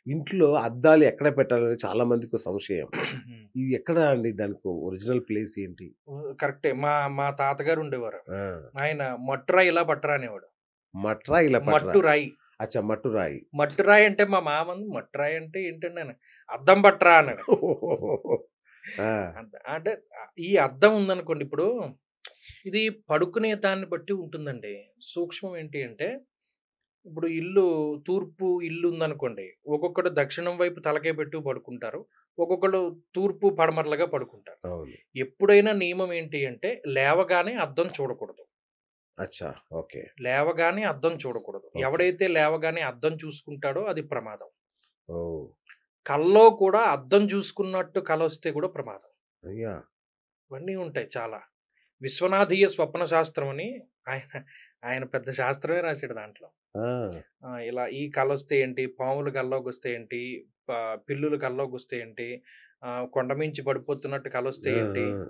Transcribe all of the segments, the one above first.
ఇంట్లో అద్దాలు ఎక్కడ పెట్టాలనేది చాలా మందికో సంశయం. హ్మ్. ఇది ఎక్కడ అండి దానికి ఒరిజినల్ ప్లేస్ ఏంటి? కరెక్టే. మా మా తాతగారు ఉండేవారు. ఆ! ఆయన "మట్టురాయి ఇలా పట్టరా" అనేవాడు. మట్రా ఇలా పట్రా. మట్టు రాయి. అచ్చా! మట్టురాయి. మట్టు రాయి అంటే మా మామ "మట్టురాయి అంటే ఏంటండి" అని. "అద్దం పట్టరా" అన్నాడు. ఆ! అంటే ఈ అద్దం ఉందనుకోండి ఇప్పుడు ఇది పడుకునే దాన్ని బట్టి ఉంటుందండి. సూక్ష్మం ఏంటి అంటే ఇప్పుడు తూర్పు ఇల్లు ఉందనుకోండి. ఒక్కొక్కడు దక్షిణం వైపు తలకాయ పెట్టి పడుకుంటారు. ఒక్కొక్కళ్ళు తూర్పు పడమరలుగా పడుకుంటారు. అవును. ఎప్పుడైనా నియమం ఏంటి అంటే లేవగానే అద్దం చూడకూడదు. అచ్చా! ఓకే. లేవగానే అద్దం చూడకూడదు. ఓకే. ఎవడైతే లేవగానే అద్దం చూసుకుంటాడో అది ప్రమాదం. ఓహ్! కల్లో కూడా అద్దం చూసుకున్నట్టు కలొస్తే కూడా ప్రమాదం. అయ్యా! ఇవన్నీ ఉంటాయి చాలా. విశ్వనాథీయ స్వప్న శాస్త్రం అని ఆయన ఆయన పెద్ద శాస్త్రమే రాసాడు దాంట్లో. ఆ! ఇలా ఈ కలొస్తే ఏంటి? పాములు కల్లోకొస్తే ఏంటి? పిల్లులు కల్లోకొస్తే ఏంటి? కొండ మించి పడిపోతున్నట్టు కలొస్తే ఆ! ఏంటి? ఆ!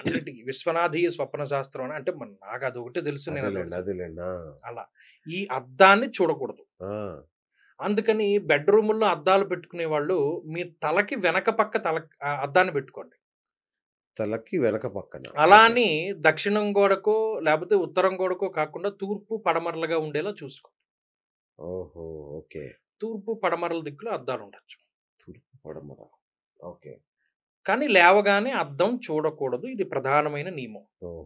అన్నిటికి విశ్వనాథీయ స్వప్న శాస్త్రం అని అంటే నాకదొకటే తెలుసు. నేను అదేలెండి. అదొకటి అదేలెండి. ఆ! అలా. ఈ అద్దాన్ని చూడకూడదు. ఆ! అందుకని బెడ్‌రూముల్లో అద్దాలు పెట్టుకునేవాళ్ళు మీ తలకి వెనక పక్క అద్దాన్ని పెట్టుకోండి. తలకి వెనక పక్కన. అలా ఓకే. అని దక్షిణం గోడకో, లేపోతే ఉత్తరం గోడకో కాకుండా తూర్పు, పడమరలుగా ఉండేలా చూసుకోండి. ఓహో! ఓకే. తూర్పు, పడమరల దిక్కులో అద్దాలుండొచ్చు. తూర్పు, పడమర. ఓకే. కానీ లేవగానే అద్దం చూడకూడదు. ఇది ప్రధానమైన నియమం. ఓహ్!